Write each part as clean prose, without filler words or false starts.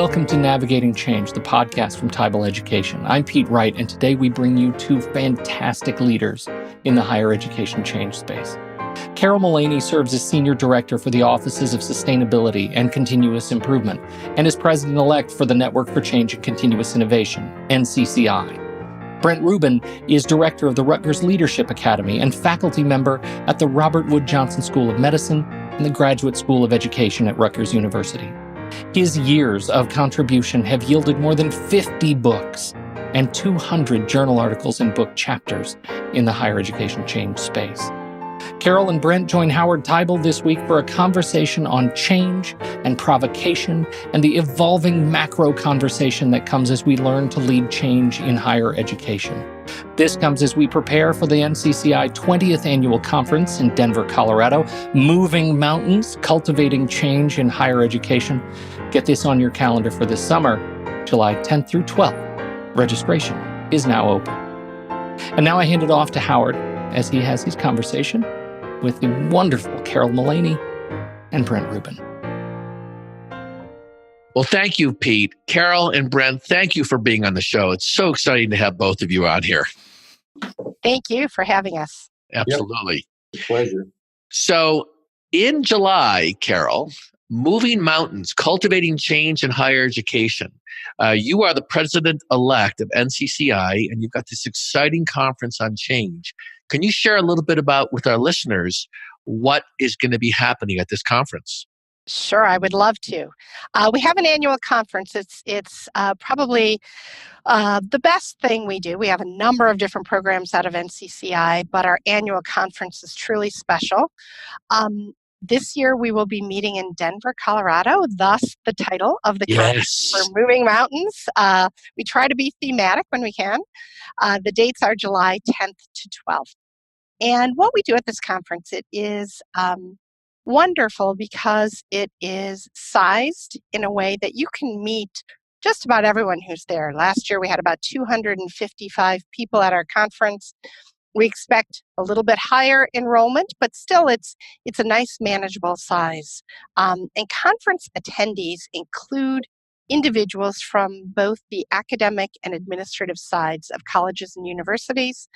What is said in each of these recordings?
Welcome to Navigating Change, the podcast from Teibel Education. I'm Pete Wright, and today we bring you two fantastic leaders in the higher education change space. Carol Mullaney serves as Senior Director for the Offices of Sustainability and Continuous Improvement, and is President-elect for the Network for Change and Continuous Innovation, NCCI. Brent Ruben is Director of the Rutgers Leadership Academy and faculty member at the Robert Wood Johnson School of Medicine and the Graduate School of Education at Rutgers University. His years of contribution have yielded more than 50 books and 200 journal articles and book chapters in the higher education change space. Carol and Brent join Howard Teibel this week for a conversation on change and provocation and the evolving macro conversation that comes as we learn to lead change in higher education. This comes as we prepare for the NCCI 20th Annual Conference in Denver, Colorado, Moving Mountains, Cultivating Change in Higher Education. Get this on your calendar for this summer, July 10th through 12th. Registration is now open. And now I hand it off to Howard as he has his conversation with the wonderful Carol Mullaney and Brent Ruben. Well, thank you, Pete. Carol and Brent, thank you for being on the show. It's so exciting to have both of you on here. Thank you for having us. Absolutely. Yep. Pleasure. So in July, Carol, Moving Mountains, Cultivating Change in Higher Education. You are the president-elect of NCCI, and you've got this exciting conference on change. Can you share a little bit about, with our listeners, what is going to be happening at this conference? Sure, I would love to. We have an annual conference. It's probably the best thing we do. We have a number of different programs out of NCCI, but our annual conference is truly special. This year, we will be meeting in Denver, Colorado, thus the title of the conference for Moving Mountains. We try to be thematic when we can. The dates are July 10th to 12th. And what we do at this conference, it is wonderful because it is sized in a way that you can meet just about everyone who's there. Last year, we had about 255 people at our conference. We expect a little bit higher enrollment, but still it's a nice manageable size. And conference attendees include individuals from both the academic and administrative sides of colleges and universities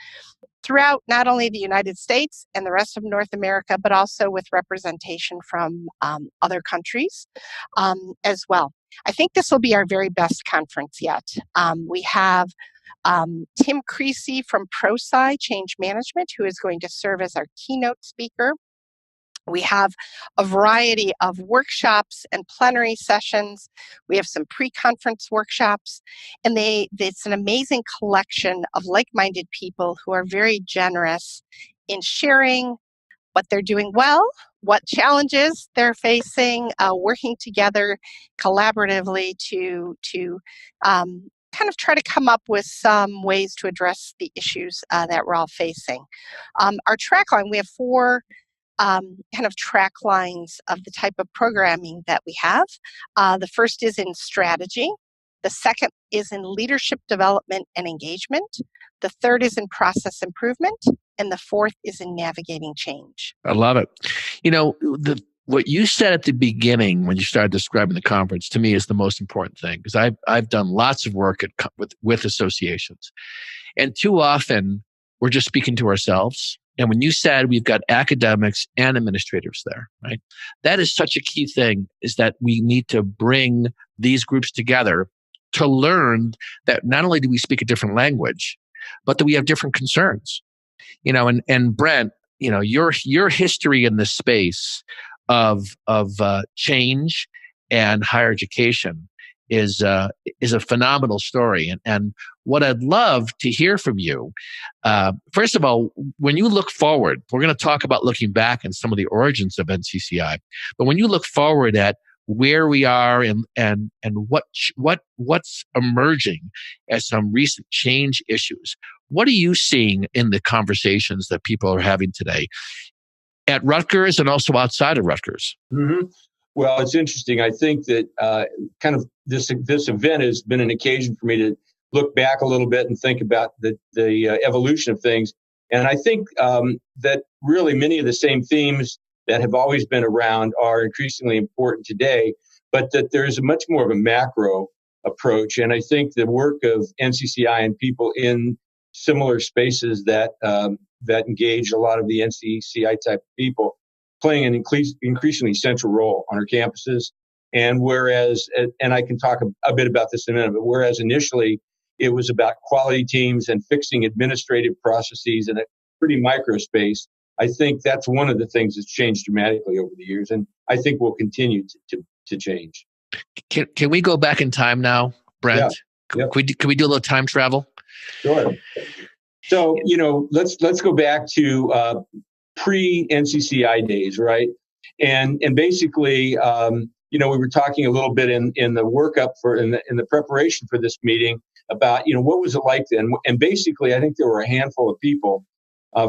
throughout not only the United States and the rest of North America, but also with representation from other countries as well. I think this will be our very best conference yet. We have Tim Creasy from ProSci Change Management, who is going to serve as our keynote speaker. We have a variety of workshops and plenary sessions. We have some pre-conference workshops, and it's an amazing collection of like-minded people who are very generous in sharing what they're doing well, what challenges they're facing, working together collaboratively to kind of try to come up with some ways to address the issues that we're all facing. Our track line, we have four kind of track lines of the type of programming that we have. The first is in strategy. The second is in leadership development and engagement. The third is in process improvement. And the fourth is in navigating change. I love it. You know, what you said at the beginning when you started describing the conference to me is the most important thing, because I've done lots of work with associations, and too often we're just speaking to ourselves. And when you said we've got academics and administrators there, right? That is such a key thing, is that we need to bring these groups together to learn that not only do we speak a different language, but that we have different concerns. You know, and Brent, you know, your history in this space of change and higher education is a phenomenal story. And what I'd love to hear from you, first of all, when you look forward, we're going to talk about looking back and some of the origins of NCCI. But when you look forward at where we are and what's emerging as some recent change issues, what are you seeing in the conversations that people are having today at Rutgers and also outside of Rutgers? Mm-hmm. Well, it's interesting. I think that kind of this event has been an occasion for me to look back a little bit and think about the evolution of things. And I think that really many of the same themes that have always been around are increasingly important today. but that there's a much more of a macro approach. And I think the work of NCCI and people in similar spaces that engage a lot of the NCCI type of people playing an increasingly central role on our campuses. And whereas, and I can talk a bit about this in a minute, but whereas initially it was about quality teams and fixing administrative processes in a pretty micro space, I think that's one of the things that's changed dramatically over the years, and I think will continue to change. Can we go back in time now, Brent? Yeah. Can we do a little time travel? Sure. So, let's go back to pre-NCCI days, right? And basically, we were talking a little bit in the workup in the preparation for this meeting about, what was it like then? And basically, I think there were a handful of people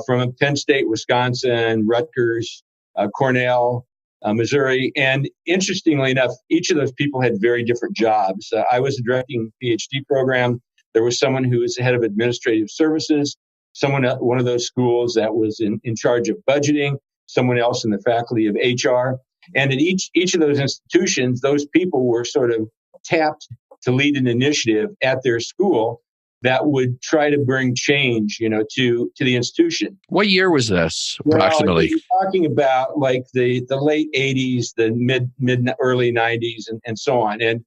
from Penn State, Wisconsin, Rutgers, Cornell, Missouri. And interestingly enough, each of those people had very different jobs. I was directing a PhD program. There was someone who was the head of administrative services, someone at one of those schools that was in charge of budgeting, someone else in the faculty of HR. And at each of those institutions, those people were sort of tapped to lead an initiative at their school that would try to bring change, to the institution. What year was this, approximately? Well, you're talking about like the late 80s, the mid early 90s, and so on. And,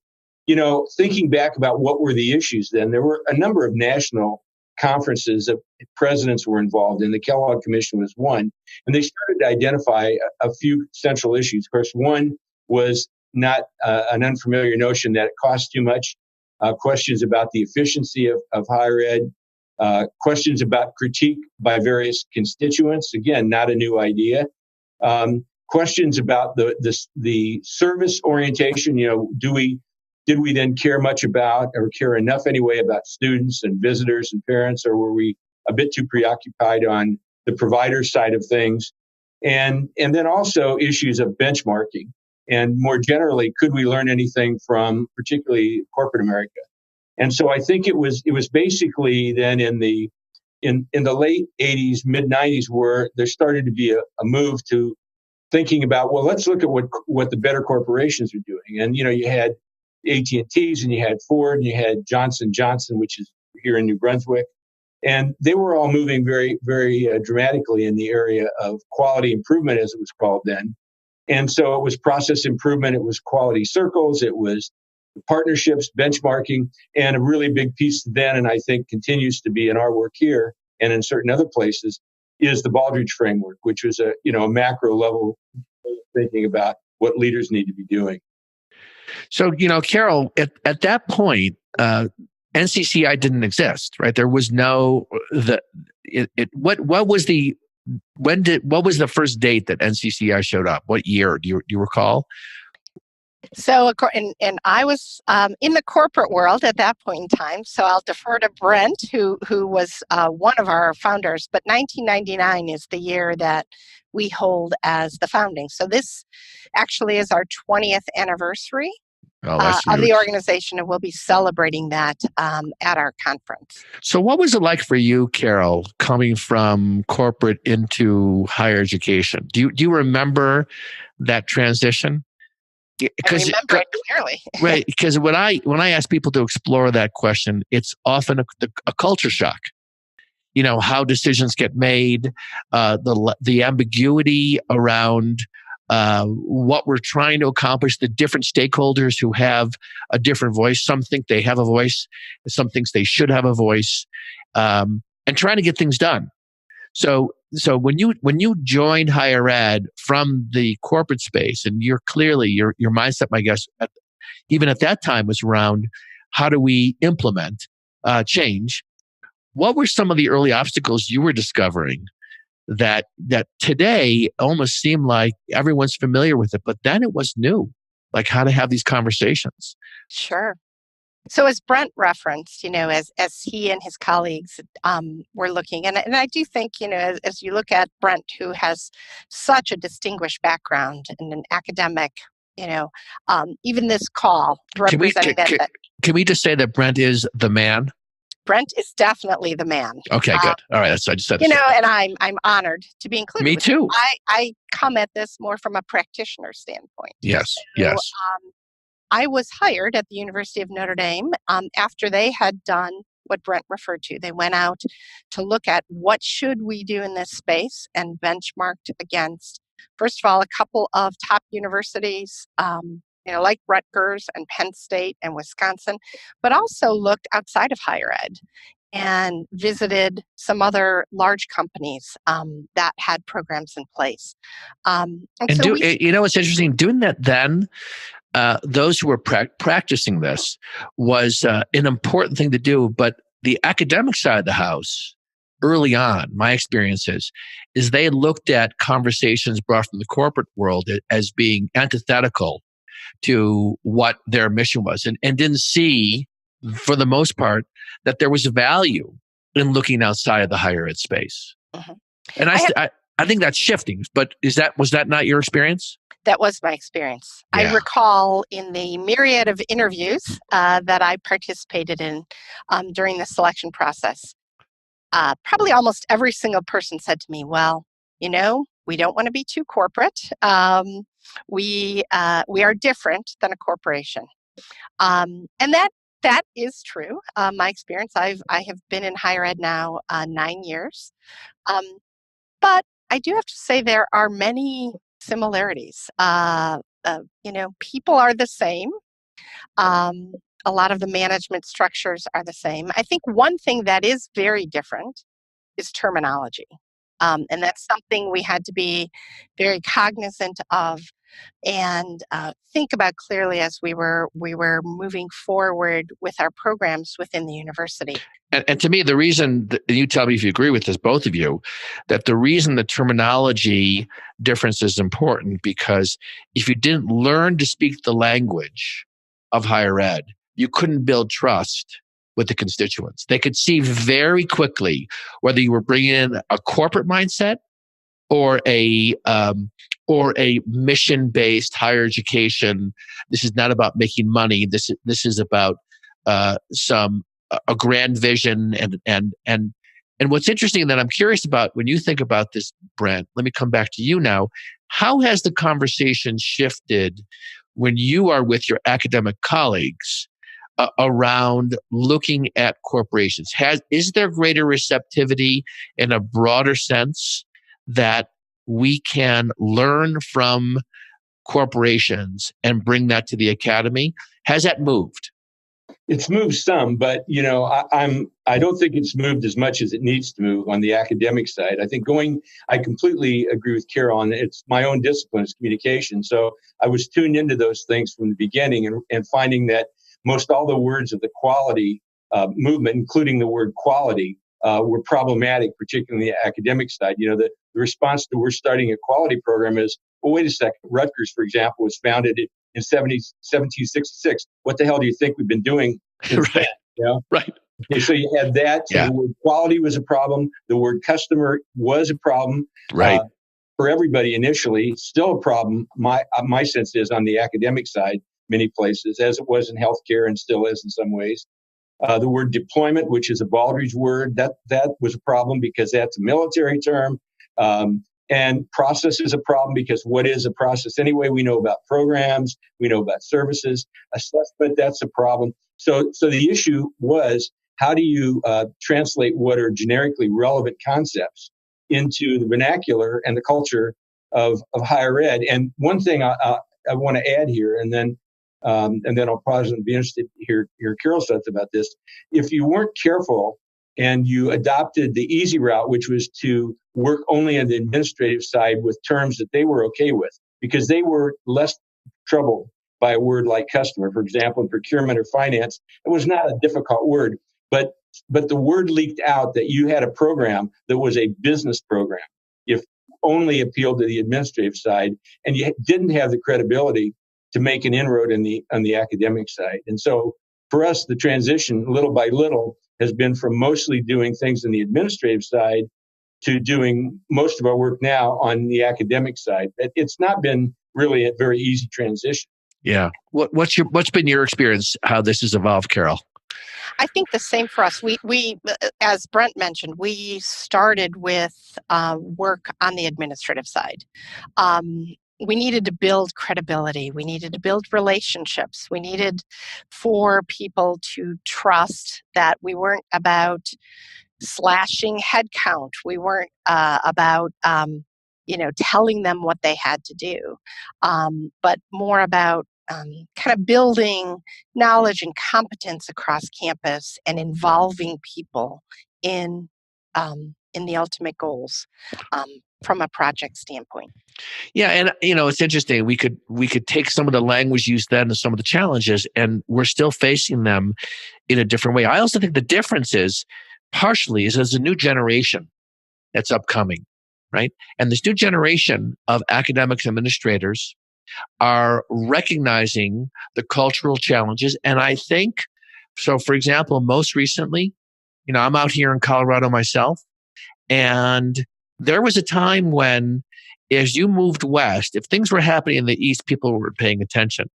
thinking back about what were the issues then, there were a number of national conferences that presidents were involved in. The Kellogg Commission was one, and they started to identify a few central issues. Of course, one was not an unfamiliar notion that it costs too much. Questions about the efficiency of higher ed, questions about critique by various constituents. Again, not a new idea. Questions about the service orientation. Did we then care much about, or care enough anyway, about students and visitors and parents, or were we a bit too preoccupied on the provider side of things? And then also issues of benchmarking. And more generally, could we learn anything from particularly corporate America? And so I think it was basically then in the late 80s, mid 90s, where there started to be a move to thinking about, well, let's look at what the better corporations are doing. And you had AT&Ts and you had Ford and you had Johnson & Johnson, which is here in New Brunswick. And they were all moving very, very dramatically in the area of quality improvement, as it was called then. And so it was process improvement, it was quality circles, it was partnerships, benchmarking, and a really big piece then, and I think continues to be in our work here and in certain other places, is the Baldrige framework, which was a macro level thinking about what leaders need to be doing. So, Carol, at that point, NCCI didn't exist, right? There was no what was the first date that NCCI showed up? What year? Do you recall? So, and I was in the corporate world at that point in time, so I'll defer to Brent, who was one of our founders, but 1999 is the year that we hold as the founding. So this actually is our 20th anniversary of the organization, and we'll be celebrating that at our conference. So what was it like for you, Carol, coming from corporate into higher education? Do you remember that transition? I remember it clearly. Right, because when I ask people to explore that question, it's often a culture shock. How decisions get made, the ambiguity around what we're trying to accomplish, the different stakeholders who have a different voice. Some think they have a voice, some think they should have a voice, and trying to get things done. So when you joined higher ed from the corporate space, and your mindset, I guess, even at that time was around how do we implement change? What were some of the early obstacles you were discovering that today almost seem like everyone's familiar with it, but then it was new, like how to have these conversations? Sure. So as Brent referenced, as he and his colleagues were looking, and I do think, as you look at Brent, who has such a distinguished background and an academic, even this call representing that. Can we just say that Brent is the man? Brent is definitely the man. Okay, good. All right, so I just said and I'm honored to be included. Me too. I come at this more from a practitioner standpoint. Yes. I was hired at the University of Notre Dame after they had done what Brent referred to. They went out to look at what should we do in this space and benchmarked against, first of all, a couple of top universities, like Rutgers and Penn State and Wisconsin, but also looked outside of higher ed and visited some other large companies that had programs in place. What's interesting? Doing that then, those who were practicing this was an important thing to do. But the academic side of the house, early on, my experiences, is they looked at conversations brought from the corporate world as being antithetical to what their mission was, and didn't see, for the most part, that there was value in looking outside of the higher ed space. Mm-hmm. And I think that's shifting. But was that not your experience? That was my experience. Yeah. I recall in the myriad of interviews that I participated in during the selection process, probably almost every single person said to me, well, we don't want to be too corporate. We are different than a corporation. And that is true. My experience, I have been in higher ed now 9 years. But I do have to say there are many similarities. People are the same. A lot of the management structures are the same. I think one thing that is very different is terminology. And that's something we had to be very cognizant of and think about clearly as we were moving forward with our programs within the university. And to me, the reason, you tell me if you agree with this, both of you, that the reason the terminology difference is important, because if you didn't learn to speak the language of higher ed, you couldn't build trust with the constituents. They could see very quickly whether you were bringing in a corporate mindset or a mission-based higher education. This is not about making money. This is about a grand vision and what's interesting that I'm curious about when you think about this, Brent. Let me come back to you now. How has the conversation shifted when you are with your academic colleagues around looking at corporations? Is there greater receptivity in a broader sense that we can learn from corporations and bring that to the academy? Has that moved? It's moved some, but I don't think it's moved as much as it needs to move on the academic side. I completely agree with Carol, and it's my own discipline is communication. So I was tuned into those things from the beginning and finding that most all the words of the quality movement, including the word quality, were problematic, particularly on the academic side. The response to we're starting a quality program is, well, wait a second. Rutgers, for example, was founded in 1766. What the hell do you think we've been doing since then? Right. Okay, so you had that. So the word quality was a problem. The word customer was a problem. Right. For everybody initially, still a problem. My sense is on the academic side, many places, as it was in healthcare and still is in some ways. The word deployment, which is a Baldrige word, that was a problem because that's a military term. And process is a problem because what is a process anyway? We know about programs, we know about services. Assessment, that's a problem. So the issue was, how do you translate what are generically relevant concepts into the vernacular and the culture of higher ed? And one thing I want to add here, and then I'll pause and be interested to hear Carol's thoughts about this. If you weren't careful and you adopted the easy route, which was to work only on the administrative side with terms that they were okay with, because they were less troubled by a word like customer, for example, in procurement or finance. It was not a difficult word, but the word leaked out that you had a program that was a business program, if only appealed to the administrative side, and you didn't have the credibility to make an inroad on the academic side. And so for us, the transition, little by little, has been from mostly doing things on the administrative side to doing most of our work now on the academic side. It's not been really a very easy transition. Yeah. What's been your experience, how this has evolved, Carol? I think the same for us. We as Brent mentioned, we started with work on the administrative side. we needed to build credibility. We needed to build relationships. We needed for people to trust that we weren't about slashing headcount. We weren't about telling them what they had to do, but more about kind of building knowledge and competence across campus and involving people in the ultimate goals from a project standpoint. Yeah, and it's interesting. We could take some of the language used then and some of the challenges, and we're still facing them in a different way. I also think the difference is partially there's a new generation that's upcoming, right? And this new generation of academics and administrators are recognizing the cultural challenges. And I think, so for example, most recently, I'm out here in Colorado myself, and there was a time when as you moved west, if things were happening in the east, people were paying attention.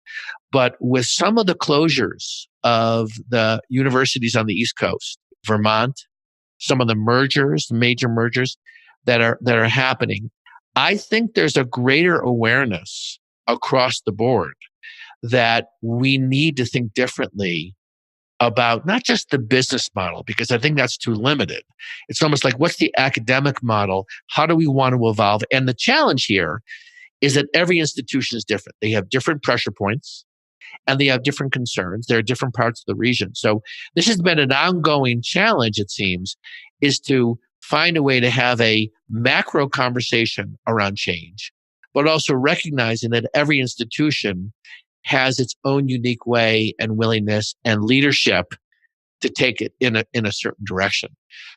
But with some of the closures of the universities on the East Coast, Vermont, some of the major mergers that are happening, I think there's a greater awareness across the board that we need to think differently about not just the business model, because I think that's too limited. It's almost like, what's the academic model? How do we want to evolve? And the challenge here is that every institution is different. They have different pressure points and they have different concerns. There are different parts of the region. So this has been an ongoing challenge, it seems, is to find a way to have a macro conversation around change, but also recognizing that every institution has its own unique way and willingness and leadership to take it in a certain direction.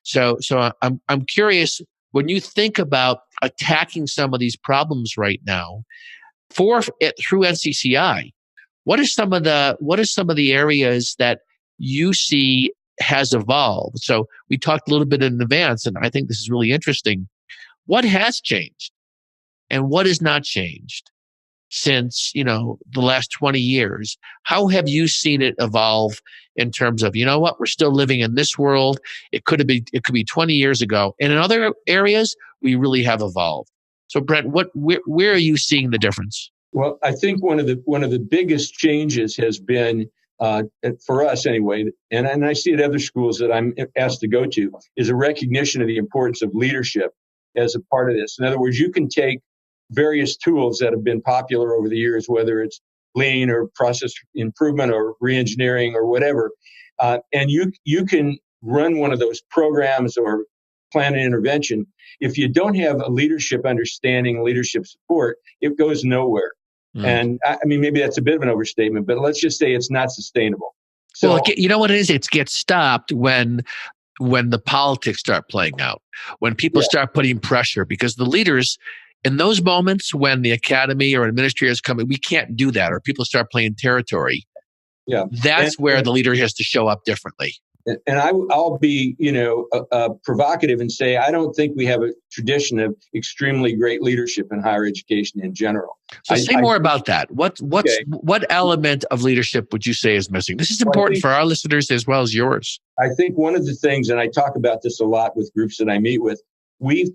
So I'm curious, when you think about attacking some of these problems right now through NCCI, what are some of the areas that you see has evolved? So we talked a little bit in advance, and I think this is really interesting. What has changed and what has not changed since, the last 20 years? How have you seen it evolve in terms of, we're still living in this world. It could be 20 years ago. And in other areas, we really have evolved. So Brent, where are you seeing the difference? Well, I think one of the biggest changes has been, for us anyway, and I see at other schools that I'm asked to go to, is a recognition of the importance of leadership as a part of this. In other words, you can take various tools that have been popular over the years, whether it's lean or process improvement or reengineering or whatever, and you can run one of those programs or plan an intervention. If you don't have a leadership understanding, leadership support, it goes nowhere. And I mean, maybe that's a bit of an overstatement, but let's just say it's not sustainable. So, well, you know what it is? It gets stopped when the politics start playing out, when people start putting pressure, because the leaders, in those moments when the academy or administrators come in, we can't do that, or people start playing territory. Yeah, that's where the leader has to show up differently. And I'll be, provocative and say, I don't think we have a tradition of extremely great leadership in higher education in general. So say more about that. What element of leadership would you say is missing? This is important for our listeners as well as yours. I think one of the things, and I talk about this a lot with groups that I meet with, we've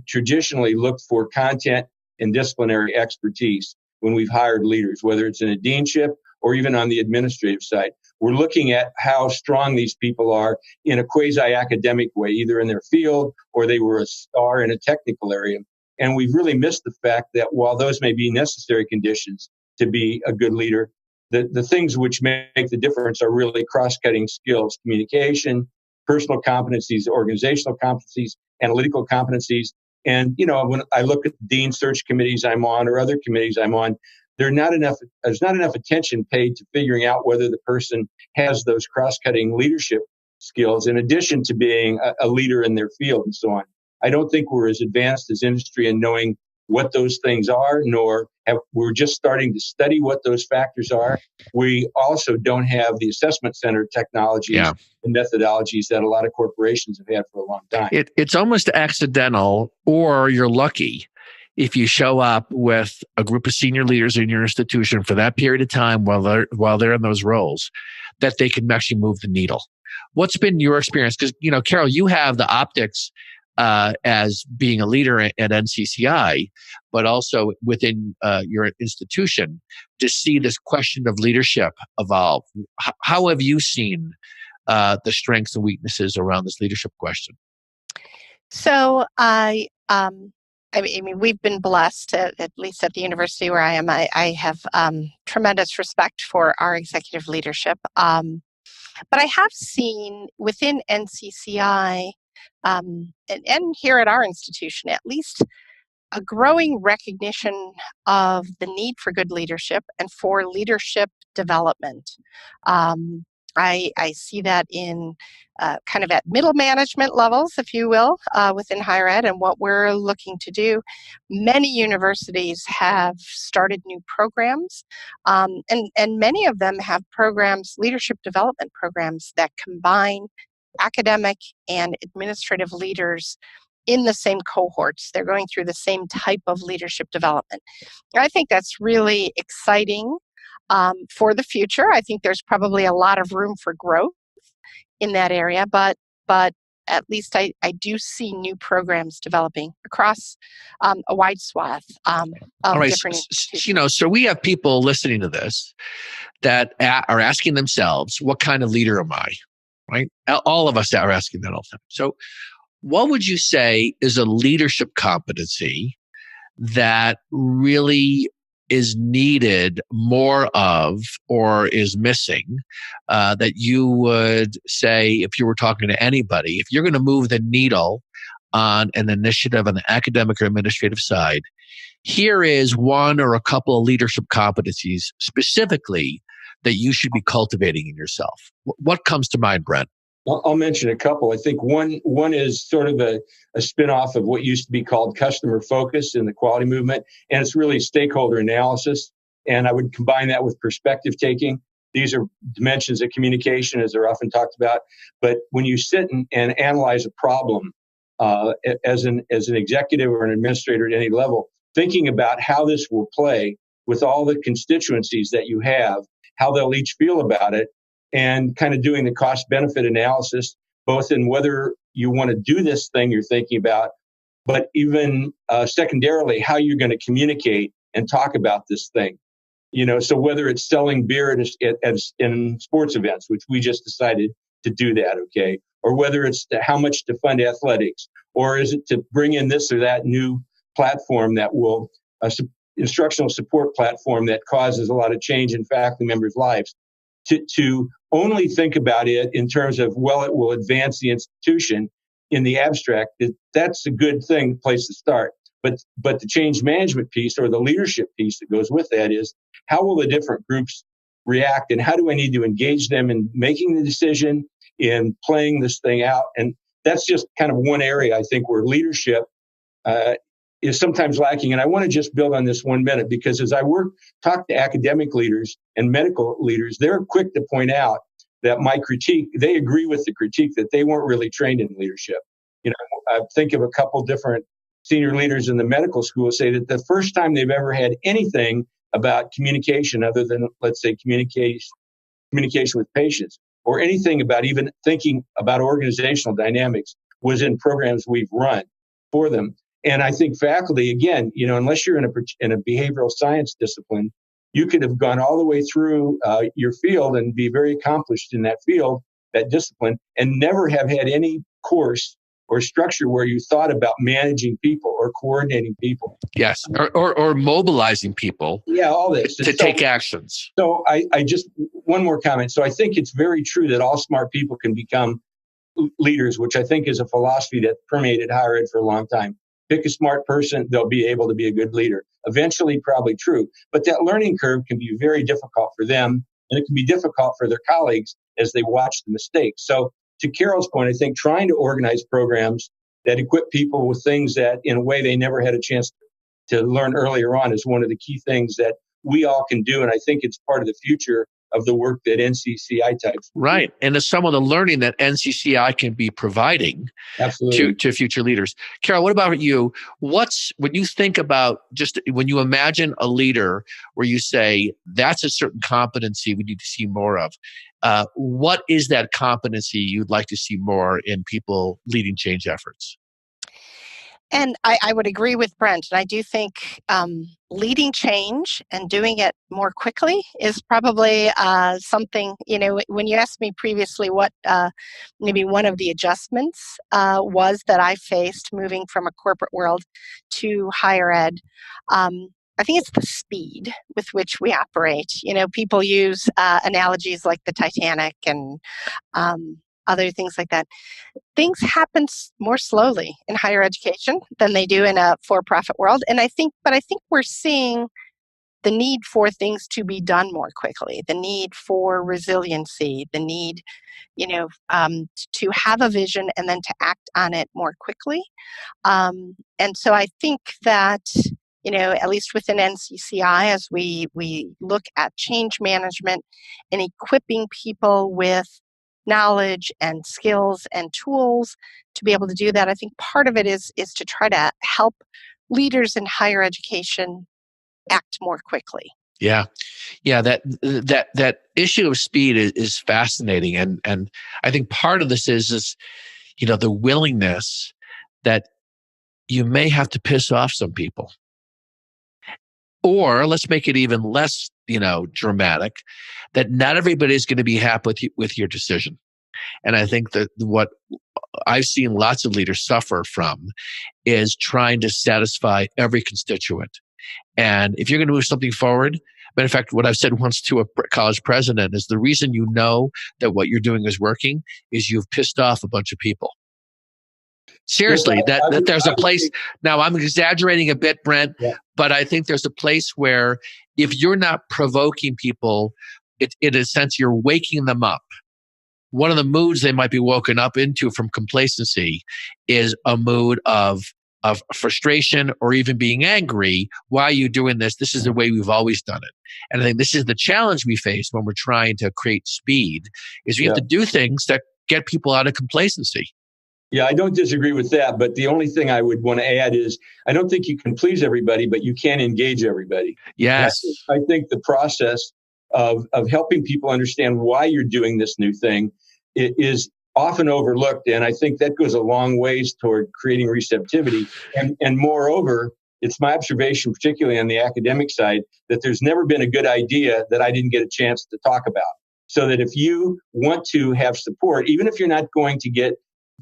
traditionally looked for content and disciplinary expertise when we've hired leaders, whether it's in a deanship or even on the administrative side. We're looking at how strong these people are in a quasi-academic way, either in their field or they were a star in a technical area. And we've really missed the fact that while those may be necessary conditions to be a good leader, the things which make the difference are really cross-cutting skills: communication, personal competencies, organizational competencies, analytical competencies. And, when I look at the dean search committees I'm on or other committees I'm on, there's not enough attention paid to figuring out whether the person has those cross-cutting leadership skills in addition to being a leader in their field and so on. I don't think we're as advanced as industry in knowing what those things are, we're just starting to study what those factors are. We also don't have the assessment center technologies and methodologies that a lot of corporations have had for a long time. It's almost accidental, or you're lucky if you show up with a group of senior leaders in your institution for that period of time while they're in those roles, that they can actually move the needle. What's been your experience? Because, Carol, you have the optics as being a leader at NCCI, but also within your institution, to see this question of leadership evolve. How have you seen the strengths and weaknesses around this leadership question? So I mean, we've been blessed, at least at the university where I am. I have tremendous respect for our executive leadership. But I have seen within NCCI and here at our institution, at least, a growing recognition of the need for good leadership and for leadership development. I see that in kind of at middle management levels, if you will, within higher ed, and what we're looking to do. Many universities have started new programs, and many of them have programs, leadership development programs, that combine academic and administrative leaders in the same cohorts. They're going through the same type of leadership development. I think that's really exciting for the future. I think there's probably a lot of room for growth in that area, but at least I do see new programs developing across a wide swath of different institutions. So we have people listening to this that are asking themselves, what kind of leader am I? Right? All of us are asking that all the time. So what would you say is a leadership competency that really is needed more of or is missing that you would say, if you were talking to anybody, if you're going to move the needle on an initiative on the academic or administrative side, here is one or a couple of leadership competencies specifically that you should be cultivating in yourself? What comes to mind, Brent? I'll mention a couple. I think one is sort of a spinoff of what used to be called customer focus in the quality movement, and it's really stakeholder analysis. And I would combine that with perspective taking. These are dimensions of communication, as they're often talked about. But when you sit and analyze a problem as an executive or an administrator at any level, thinking about how this will play with all the constituencies that you have, how they'll each feel about it, and kind of doing the cost-benefit analysis, both in whether you want to do this thing you're thinking about, but even secondarily, how you're going to communicate and talk about this thing. So whether it's selling beer in sports events, which we just decided to do that, okay, or whether it's how much to fund athletics, or is it to bring in this or that new platform that will, instructional support platform that causes a lot of change in faculty members' lives. To only think about it in terms of, well, it will advance the institution in the abstract, that's a good place to start. But the change management piece or the leadership piece that goes with that is, how will the different groups react, and how do I need to engage them in making the decision, in playing this thing out? And that's just kind of one area, I think, where leadership is sometimes lacking. And I want to just build on this 1 minute, because as I talk to academic leaders and medical leaders, they're quick to point out that my critique, they agree with the critique that they weren't really trained in leadership. I think of a couple different senior leaders in the medical school say that the first time they've ever had anything about communication other than, let's say, communication with patients, or anything about even thinking about organizational dynamics, was in programs we've run for them. And I think faculty, again, unless you're in a behavioral science discipline, you could have gone all the way through your field and be very accomplished in that field, that discipline, and never have had any course or structure where you thought about managing people or coordinating people. Yes, or mobilizing people. Yeah, all this. To take actions. So I just, one more comment. So I think it's very true that all smart people can become leaders, which I think is a philosophy that permeated higher ed for a long time. Pick a smart person, they'll be able to be a good leader. Eventually, probably true. But that learning curve can be very difficult for them, and it can be difficult for their colleagues as they watch the mistakes. So to Carol's point, I think trying to organize programs that equip people with things that, in a way, they never had a chance to learn earlier on is one of the key things that we all can do. And I think it's part of the future of the work that NCCI types. Right. And it's some of the learning that NCCI can be providing to future leaders. Carol, what about you? When you think about, when you imagine a leader where you say, that's a certain competency we need to see more of, what is that competency you'd like to see more in people leading change efforts? And I would agree with Brent. And I do think leading change and doing it more quickly is probably something, when you asked me previously what maybe one of the adjustments was that I faced moving from a corporate world to higher ed, I think it's the speed with which we operate. People use analogies like the Titanic and other things like that. Things happen more slowly in higher education than they do in a for-profit world. And I think we're seeing the need for things to be done more quickly, the need for resiliency, the need, to have a vision and then to act on it more quickly. And so I think that, at least within NCCI, as we look at change management and equipping people with knowledge and skills and tools to be able to do that, I think part of it is to try to help leaders in higher education act more quickly. Yeah. That issue of speed is fascinating. And I think part of this is, the willingness that you may have to piss off some people. Or let's make it even less, dramatic, that not everybody is going to be happy with your decision. And I think that what I've seen lots of leaders suffer from is trying to satisfy every constituent. And if you're going to move something forward, matter of fact, what I've said once to a college president is the reason you know that what you're doing is working is you've pissed off a bunch of people. Seriously, that there's a place. Now, I'm exaggerating a bit, Brent, but I think there's a place where if you're not provoking people, in a sense, you're waking them up. One of the moods they might be woken up into from complacency is a mood of frustration or even being angry. Why are you doing this? This is the way we've always done it. And I think this is the challenge we face when we're trying to create speed, is we have to do things that get people out of complacency. Yeah, I don't disagree with that. But the only thing I would want to add is I don't think you can please everybody, but you can engage everybody. Yes. I think the process of helping people understand why you're doing this new thing is often overlooked. And I think that goes a long ways toward creating receptivity. And moreover, it's my observation, particularly on the academic side, that there's never been a good idea that I didn't get a chance to talk about. So that if you want to have support, even if you're not going to get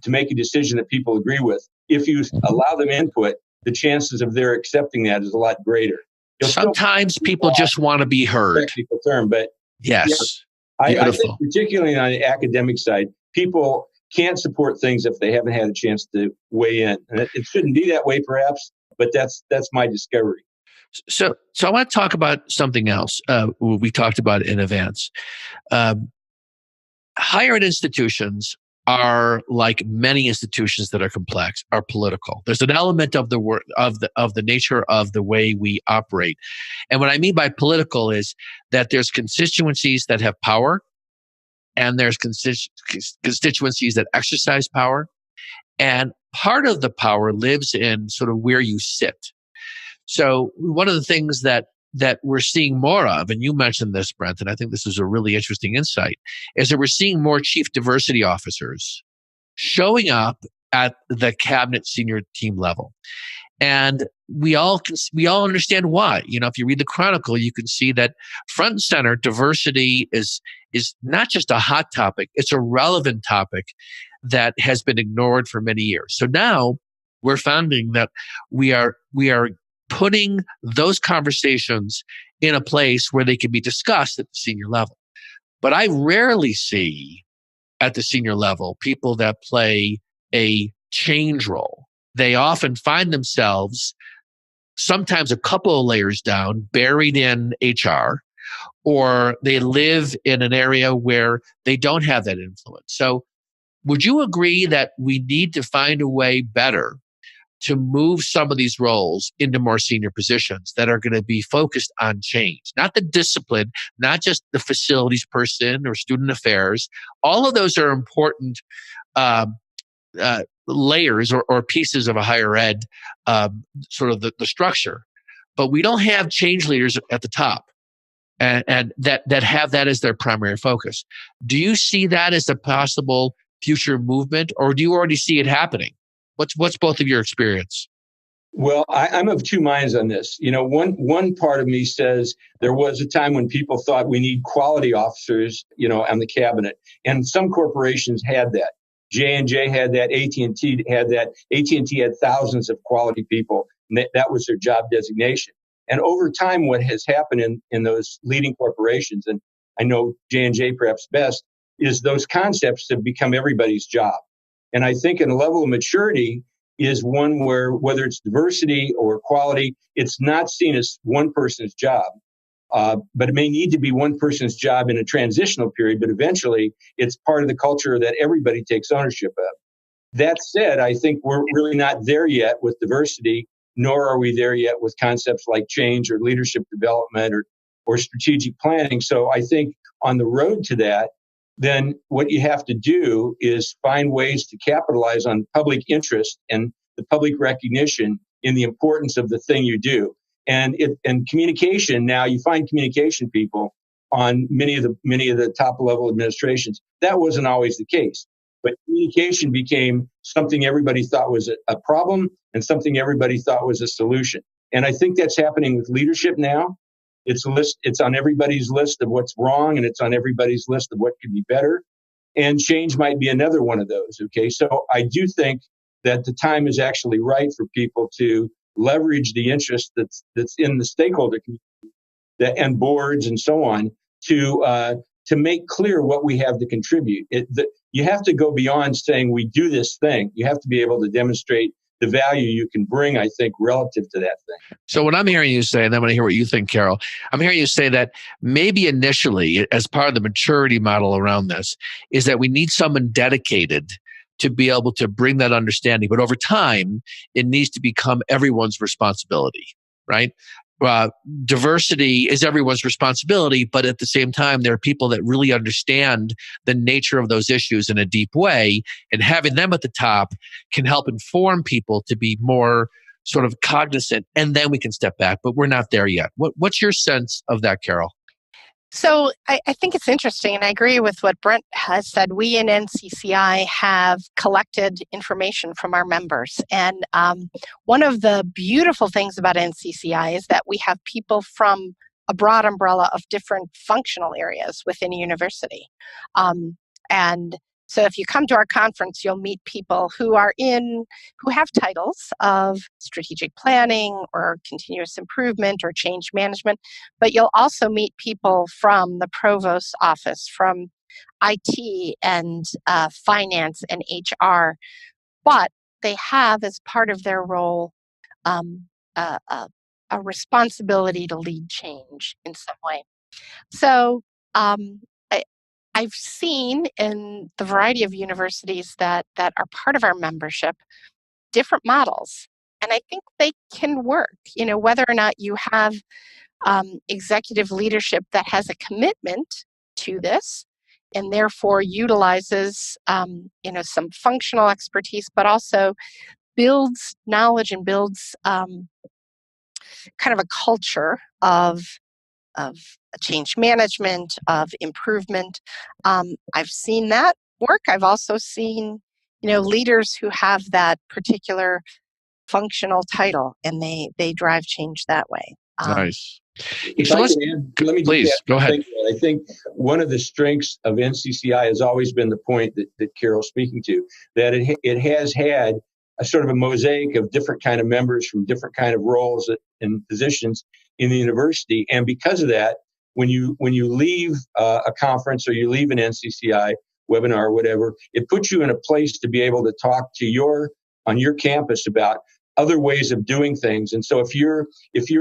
to make a decision that people agree with, if you allow them input, the chances of their accepting that is a lot greater. Sometimes people just want to be heard. Technical term, but yes. I think particularly on the academic side, people can't support things if they haven't had a chance to weigh in. And it shouldn't be that way, perhaps, but that's my discovery. So I want to talk about something else. We talked about in advance. Higher ed institutions are, like many institutions that are complex, are political. There's an element of the nature of the way we operate. And what I mean by political is that there's constituencies that have power, and there's constituencies that exercise power. And part of the power lives in sort of where you sit. So one of the things that we're seeing more of, and you mentioned this, Brent, and I think this is a really interesting insight, is that we're seeing more chief diversity officers showing up at the cabinet senior team level. And we all understand why. If you read the Chronicle, you can see that front and center diversity is not just a hot topic, it's a relevant topic that has been ignored for many years. So now we're finding that we are putting those conversations in a place where they can be discussed at the senior level. But I rarely see at the senior level people that play a change role. They often find themselves sometimes a couple of layers down, buried in HR, or they live in an area where they don't have that influence. So would you agree that we need to find a way better to move some of these roles into more senior positions that are going to be focused on change, not the discipline, not just the facilities person or student affairs? All of those are important layers or pieces of a higher ed sort of the structure. But we don't have change leaders at the top and that have that as their primary focus. Do you see that as a possible future movement, or do you already see it happening? What's both of your experience? Well, I'm of two minds on this. One part of me says there was a time when people thought we need quality officers, on the cabinet, and some corporations had that. J&J had that. AT&T had that. AT&T had thousands of quality people, and that was their job designation. And over time, what has happened in those leading corporations, and I know J&J perhaps best, is those concepts have become everybody's job. And I think in a level of maturity is one where, whether it's diversity or quality, it's not seen as one person's job. But it may need to be one person's job in a transitional period, but eventually it's part of the culture that everybody takes ownership of. That said, I think we're really not there yet with diversity, nor are we there yet with concepts like change or leadership development or strategic planning. So I think on the road to that, then what you have to do is find ways to capitalize on public interest and the public recognition in the importance of the thing you do. And communication, now you find communication people on many of the top level administrations. That wasn't always the case. But communication became something everybody thought was a problem and something everybody thought was a solution. And I think that's happening with leadership now. It's on everybody's list of what's wrong, and it's on everybody's list of what could be better. And change might be another one of those. Okay. So I do think that the time is actually right for people to leverage the interest that's in the stakeholder community and boards and so on to make clear what we have to contribute. You have to go beyond saying we do this thing. You have to be able to demonstrate the value you can bring, I think, relative to that thing. So what I'm hearing you say, and I'm going to hear what you think, Carol, I'm hearing you say that maybe initially, as part of the maturity model around this, is that we need someone dedicated to be able to bring that understanding. But over time, it needs to become everyone's responsibility, right? Diversity is everyone's responsibility, but at the same time, there are people that really understand the nature of those issues in a deep way, and having them at the top can help inform people to be more sort of cognizant, and then we can step back, but we're not there yet. What's your sense of that, Carol? So I think it's interesting, and I agree with what Brent has said. We in NCCI have collected information from our members. And one of the beautiful things about NCCI is that we have people from a broad umbrella of different functional areas within a university. And so if you come to our conference, you'll meet people who have titles of strategic planning or continuous improvement or change management, but you'll also meet people from the provost's office, from IT and finance and HR, but they have, as part of their role, a responsibility to lead change in some way. So I've seen in the variety of universities that are part of our membership different models, and I think they can work. Whether or not you have executive leadership that has a commitment to this and therefore utilizes some functional expertise, but also builds knowledge and builds kind of a culture of change management, of improvement. I've seen that work. I've also seen, leaders who have that particular functional title, and they drive change that way. Nice. If I can add, let me please go ahead. I think one of the strengths of NCCI has always been the point that Carol's speaking to, that it has had a sort of a mosaic of different kind of members from different kind of roles and positions in the university. And because of that, when you leave a conference or you leave an NCCI webinar or whatever, it puts you in a place to be able to talk to on your campus about other ways of doing things. And so if you're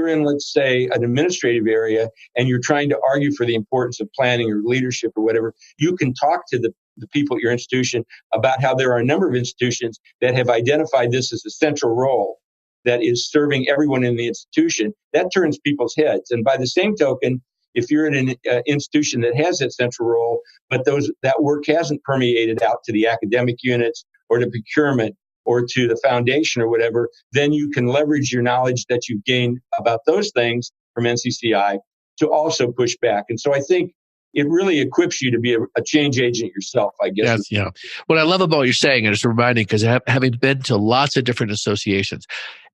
in, let's say, an administrative area and you're trying to argue for the importance of planning or leadership or whatever, you can talk to the people at your institution about how there are a number of institutions that have identified this as a central role that is serving everyone in the institution. That turns people's heads. And by the same token, if you're in an institution that has that central role, but that work hasn't permeated out to the academic units or to procurement or to the foundation or whatever, then you can leverage your knowledge that you've gained about those things from NCCI to also push back. And so I think it really equips you to be a change agent yourself, I guess. Yes, yeah. What I love about what you're saying, and it's reminding, because having been to lots of different associations,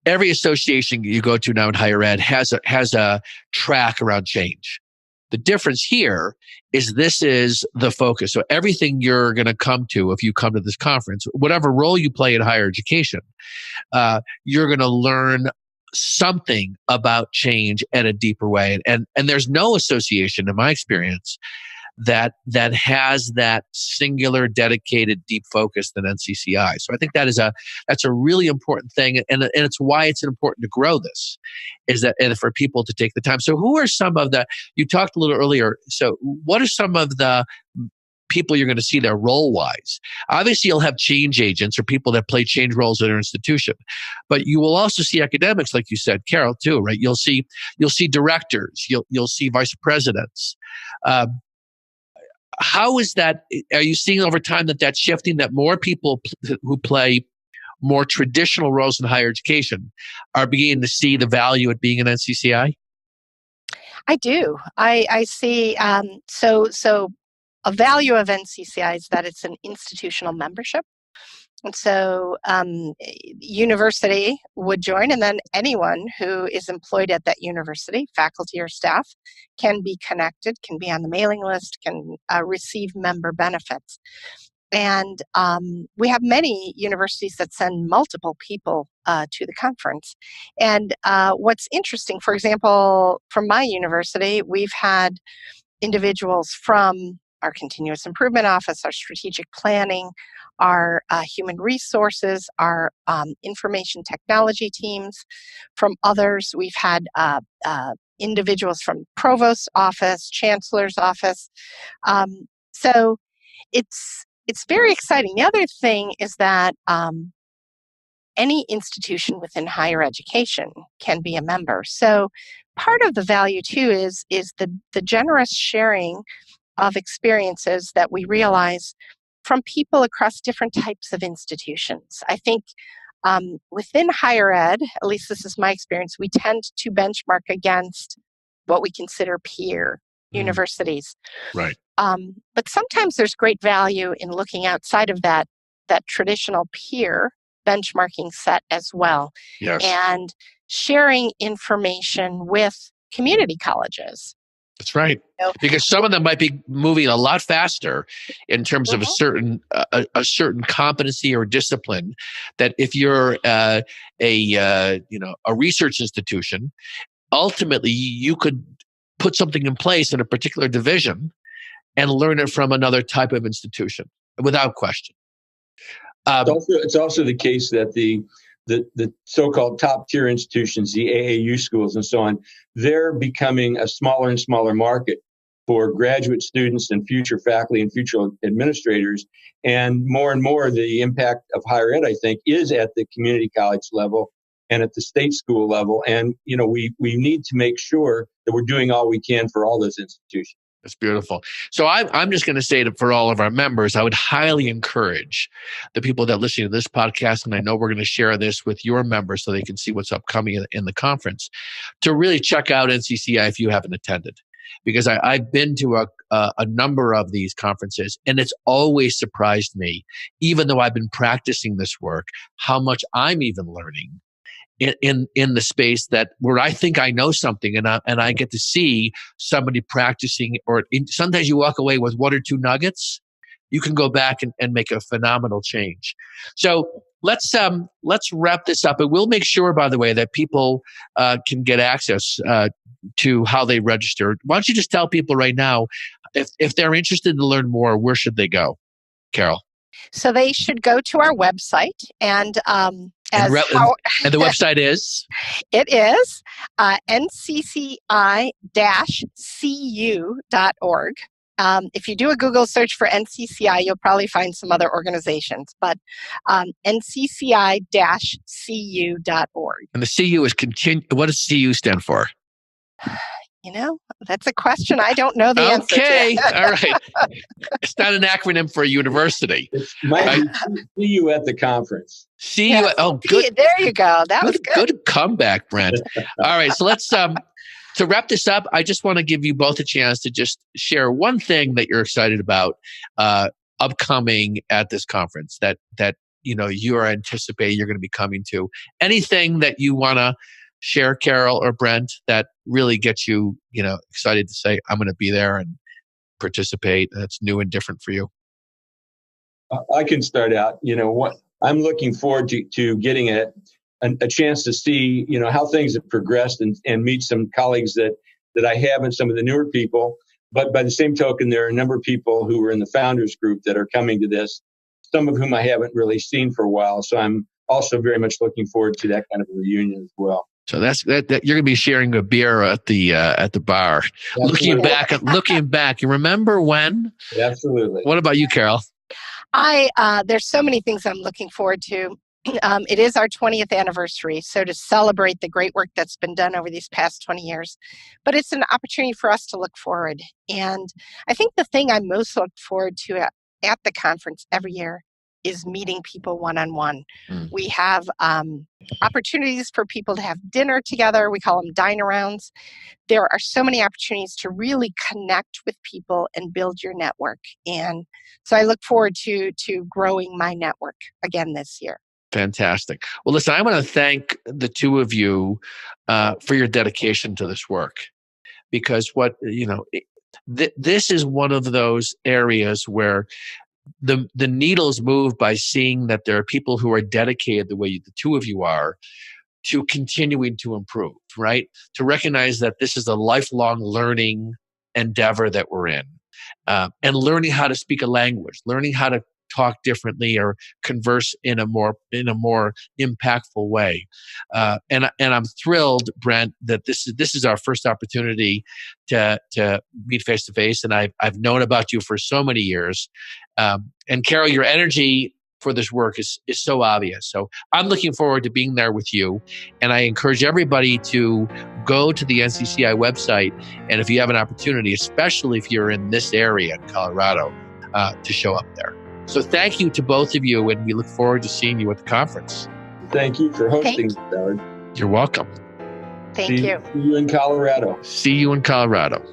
every association you go to now in higher ed has a track around change. The difference here is this is the focus. So everything you're going to come to, if you come to this conference, whatever role you play in higher education, you're going to learn something about change in a deeper way. And there's no association, in my experience, that has that singular, dedicated, deep focus than NCCI. So I think that's a really important thing, and it's why it's important to grow this, is that, and for people to take the time. So who are some of the, you talked a little earlier, so what are some of the people you're going to see there role-wise? Obviously, you'll have change agents or people that play change roles at your institution, but you will also see academics, like you said, Carol, too, right? You'll see directors, you'll see vice presidents. How is that? Are you seeing over time that's shifting, that more people who play more traditional roles in higher education are beginning to see the value at being an NCCI? I do. I see. So a value of NCCI is that it's an institutional membership. And so university would join, and then anyone who is employed at that university, faculty or staff, can be connected, can be on the mailing list, can receive member benefits. And we have many universities that send multiple people to the conference. And what's interesting, for example, from my university, we've had individuals from our continuous improvement office, our strategic planning, our human resources, our information technology teams. From others, we've had individuals from provost's office, chancellor's office. So it's very exciting. The other thing is that any institution within higher education can be a member. So part of the value too is the generous sharing of experiences that we realize from people across different types of institutions. I think within higher ed, at least this is my experience, we tend to benchmark against what we consider peer universities. Right. But sometimes there's great value in looking outside of that traditional peer benchmarking set as well. Yes. And sharing information with community colleges. That's right. Because some of them might be moving a lot faster in terms of a certain competency or discipline. That if you're a research institution, ultimately you could put something in place in a particular division and learn it from another type of institution without question. It's also the case that the so-called top tier institutions, the AAU schools and so on, they're becoming a smaller and smaller market for graduate students and future faculty and future administrators. And more, the impact of higher ed, I think, is at the community college level and at the state school level. And, we need to make sure that we're doing all we can for all those institutions. That's beautiful. So I'm just going to say that for all of our members, I would highly encourage the people that listen to this podcast, and I know we're going to share this with your members so they can see what's upcoming in the conference, to really check out NCCI if you haven't attended. Because I've been to a number of these conferences, and it's always surprised me, even though I've been practicing this work, how much I'm even learning in the space where I think I know something, and I get to see somebody practicing, sometimes you walk away with one or two nuggets. You can go back and make a phenomenal change. So let's wrap this up. And we'll make sure, by the way, that people can get access to how they register. Why don't you just tell people right now, if they're interested to learn more, where should they go, Carol? So they should go to our website, and and the website is? It is NCCI-CU.org. If you do a Google search for NCCI, you'll probably find some other organizations, but NCCI-CU.org. And the CU is what does CU stand for? That's a question I don't know the answer to. Okay, all right. It's not an acronym for a university. It might be CU at the conference. CU. Yes. Oh, good. There you go. That was good. Good comeback, Brent. All right, so let's to wrap this up. I just want to give you both a chance to just share one thing that you're excited about upcoming at this conference that you're anticipating you're going to be coming to. Anything that you want to share, Carol or Brent, that really gets you, excited to say, I'm going to be there and participate, that's new and different for you? I can start out. What I'm looking forward to getting a chance to see, how things have progressed and meet some colleagues that I have and some of the newer people. But by the same token, there are a number of people who were in the founders group that are coming to this, some of whom I haven't really seen for a while. So I'm also very much looking forward to that kind of a reunion as well. So that you're going to be sharing a beer at the bar. Absolutely. Looking back, you remember when? Absolutely. What about you, Carol? There's so many things I'm looking forward to. It is our 20th anniversary, so to celebrate the great work that's been done over these past 20 years. But it's an opportunity for us to look forward. And I think the thing I most look forward to at the conference every year is meeting people one-on-one. We have opportunities for people to have dinner together. We call them dine-arounds. There are so many opportunities to really connect with people and build your network. And so I look forward to growing my network again this year. Fantastic. Well, listen, I want to thank the two of you for your dedication to this work, because this is one of those areas where the needle's moved by seeing that there are people who are dedicated the way the two of you are to continuing to improve, right? To recognize that this is a lifelong learning endeavor that we're in, and learning how to speak a language, learning how to talk differently or converse in a more impactful way. And I'm thrilled, Brent, that this is our first opportunity to meet face to face. And I've known about you for so many years. And Carol, your energy for this work is so obvious. So I'm looking forward to being there with you. And I encourage everybody to go to the NCCI website. And if you have an opportunity, especially if you're in this area in Colorado, to show up there. So thank you to both of you, and we look forward to seeing you at the conference. Thank you for hosting, Howard. You're welcome. Thank you. See you in Colorado. See you in Colorado.